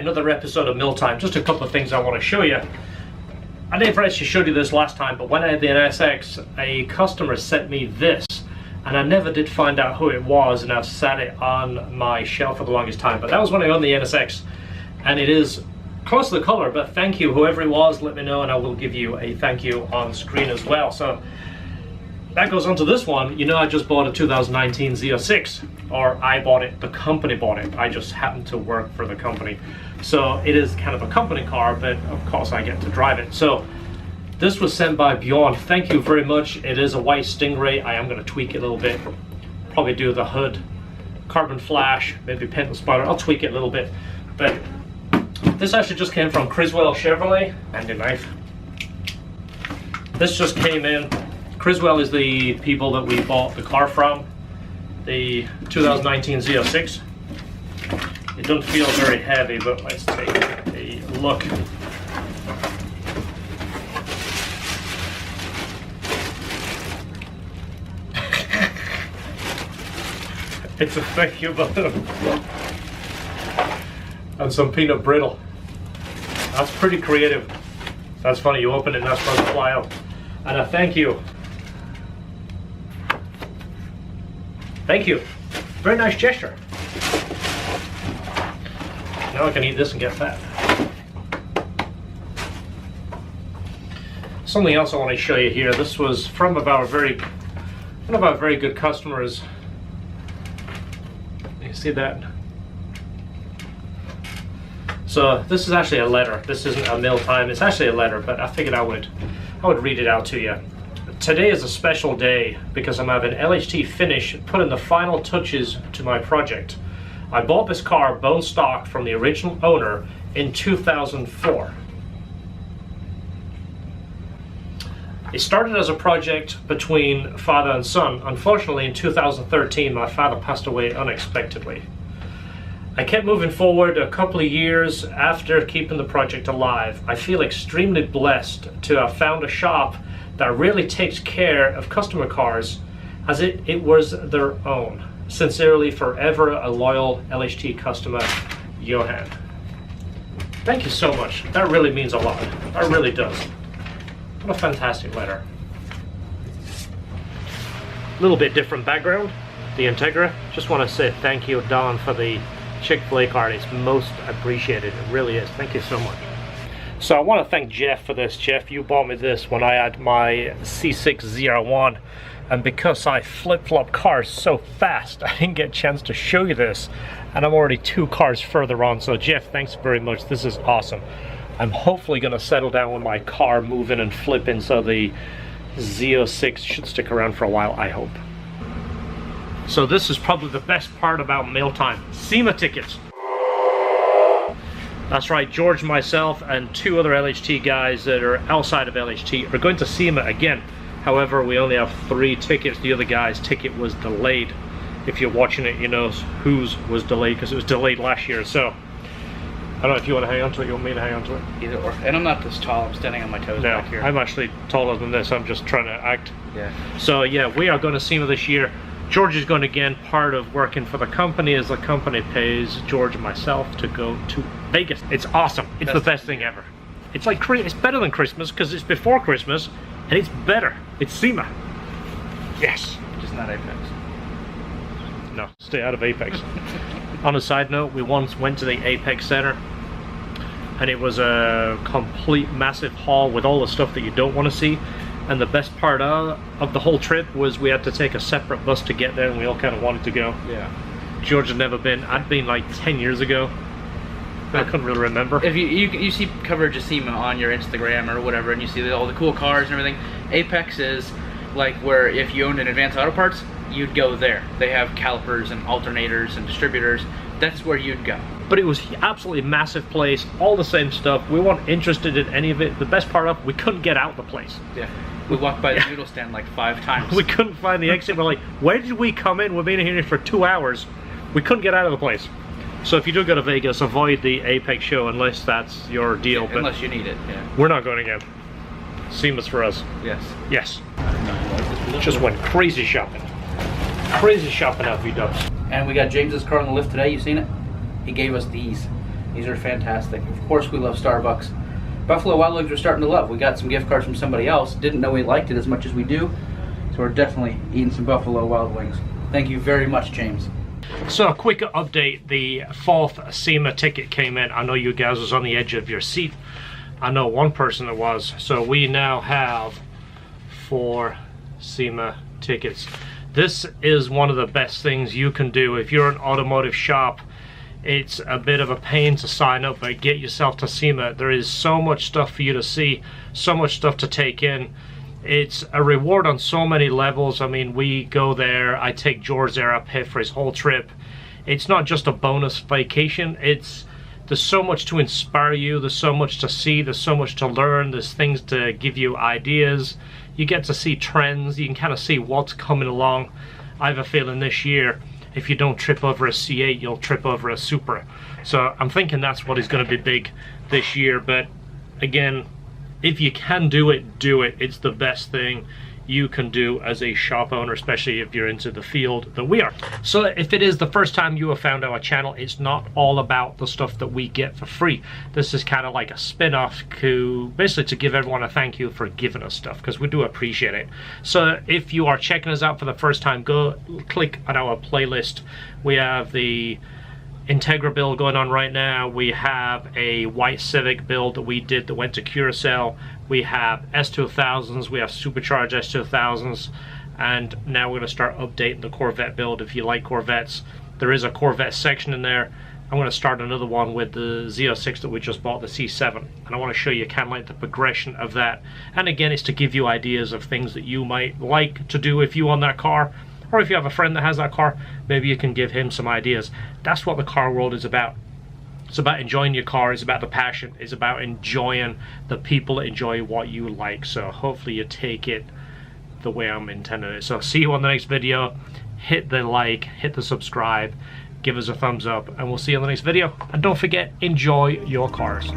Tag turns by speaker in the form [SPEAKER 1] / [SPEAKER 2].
[SPEAKER 1] another episode of Mill Time. Just a couple of things I want to show you. I never actually showed you this last time, but when I had the NSX, a customer sent me this, and I never did find out who it was, and I've sat it on my shelf for the longest time. But that was when I owned the NSX, and it is close to the color, but thank you, whoever it was, let me know, and I will give you a thank you on screen as well. So that goes on to this one. You know, I just bought a 2019 Z06, or I bought it, the company bought it. I just happened to work for the company. So it is kind of a company car, but of course I get to drive it. So this was sent by Bjorn. Thank you very much. It is a white Stingray. I am going to tweak it a little bit. Probably do the hood, carbon flash, maybe paint the spoiler. I'll tweak it a little bit. But this actually just came from Criswell Chevrolet. And a knife. This just came in. Criswell is the people that we bought the car from, the 2019 Z06. It doesn't feel very heavy, but let's take a look. It's a thank you balloon. And some peanut brittle. That's pretty creative. That's funny, you open it and that's supposed to fly out. And a thank you. Thank you. Very nice gesture. Now I can eat this and get fat. Something else I want to show you here. This was from one of our very good customers. You see that? So this is actually a letter. This isn't a Mill Time. It's actually a letter, but I figured I would read it out to you. Today is a special day because I'm having LHT Finish putting the final touches to my project. I bought this car bone stock from the original owner in 2004. It started as a project between father and son. Unfortunately, in 2013, my father passed away unexpectedly. I kept moving forward a couple of years after keeping the project alive. I feel extremely blessed to have found a shop that really takes care of customer cars as it was their own. Sincerely, forever a loyal LHT customer, Johan. Thank you so much. That really means a lot. That really does. What a fantastic letter. A little bit different background, the Integra. Just want to say thank you, Don, for the Chick-fil-A card. It's most appreciated. It really is. Thank you so much. So I want to thank Jeff for this. Jeff, you bought me this when I had my C6ZR1, and because I flip-flop cars so fast, I didn't get a chance to show you this, and I'm already 2 cars further on. So Jeff, thanks very much. This is awesome. I'm hopefully going to settle down with my car moving and flipping, so the Z06 should stick around for a while, I hope. So this is probably the best part about Mill Time. SEMA tickets. That's right, George, myself, and 2 other LHT guys that are outside of LHT are going to SEMA again. However, we only have 3 tickets. The other guy's ticket was delayed. If you're watching it, you know whose was delayed, because it was delayed last year. So, I don't know if you want to hang on to it, you want me to hang on to it?
[SPEAKER 2] Either or. And I'm not this tall, I'm standing on my toes back here.
[SPEAKER 1] I'm actually taller than this, I'm just trying to act.
[SPEAKER 2] Yeah.
[SPEAKER 1] So yeah, we are going to SEMA this year. George is going to, again, part of working for the company as the company pays George and myself to go to Vegas. It's awesome. It's the best thing ever. It's like, it's better than Christmas because it's before Christmas, and it's better. It's SEMA. Yes.
[SPEAKER 2] Just not Apex.
[SPEAKER 1] No, stay out of Apex. On a side note, we once went to the Apex Center, and it was a complete massive hall with all the stuff that you don't want to see. And the best part of the whole trip was we had to take a separate bus to get there, and we all kind of wanted to go.
[SPEAKER 2] Yeah.
[SPEAKER 1] George had never been. I'd been like 10 years ago. I couldn't really remember.
[SPEAKER 2] If you see coverage of SEMA on your Instagram or whatever, and you see all the cool cars and everything, Apex is like where if you owned an Advanced Auto Parts, you'd go there. They have calipers and alternators and distributors. That's where you'd go.
[SPEAKER 1] But it was absolutely a massive place, all the same stuff. We weren't interested in any of it. The best part of, we couldn't get out of the place.
[SPEAKER 2] Yeah. We walked by the noodle stand like 5 times.
[SPEAKER 1] We couldn't find the exit. We're like, where did we come in? We've been here for 2 hours. We couldn't get out of the place. So if you do go to Vegas, avoid the Apex show unless that's your deal.
[SPEAKER 2] Yeah,
[SPEAKER 1] but
[SPEAKER 2] unless you need it, yeah.
[SPEAKER 1] We're not going again. Seamless for us.
[SPEAKER 2] Yes.
[SPEAKER 1] Yes. Just went crazy shopping. Crazy shopping out V-dubs.
[SPEAKER 2] And we got James's car on the lift today. You seen it? He gave us these. These are fantastic. Of course, we love Starbucks. Buffalo Wild Wings we're starting to love. We got some gift cards from somebody else. Didn't know we liked it as much as we do. So we're definitely eating some Buffalo Wild Wings. Thank you very much, James.
[SPEAKER 1] So a quick update, the 4th SEMA ticket came in. I know you guys was on the edge of your seat. I know one person that was. So we now have 4 SEMA tickets. This is one of the best things you can do if you're an automotive shop. It's a bit of a pain to sign up, but get yourself to SEMA. There is so much stuff for you to see, so much stuff to take in. It's a reward on so many levels. I mean, we go there, I take George there, I pay for his whole trip. It's not just a bonus vacation, there's so much to inspire you, there's so much to see, there's so much to learn, there's things to give you ideas. You get to see trends, you can kind of see what's coming along. I have a feeling this year, if you don't trip over a C8, you'll trip over a Supra. So I'm thinking that's what is going to be big this year, but again, if you can do it, do it. It's the best thing you can do as a shop owner, especially if you're into the field that we are. So if it is the first time you have found our channel, it's not all about the stuff that we get for free. This is kind of like a spin-off to basically to give everyone a thank you for giving us stuff, because we do appreciate it. So if you are checking us out for the first time, go click on our playlist. We have the Integra build going on right now. We have a white Civic build that we did that went to Curacao. We have S2000s, we have supercharged S2000s, and now we're going to start updating the Corvette build. If you like Corvettes, there is a Corvette section in there. I'm going to start another one with the Z06 that we just bought, the C7, and I want to show you kind of like the progression of that. And again, it's to give you ideas of things that you might like to do if you own that car, or if you have a friend that has that car, maybe you can give him some ideas. That's what the car world is about. It's about enjoying your car, it's about the passion, it's about enjoying the people that enjoy what you like. So hopefully you take it the way I'm intending it. So see you on the next video. Hit the like, hit the subscribe, give us a thumbs up, and we'll see you on the next video. And don't forget, enjoy your cars.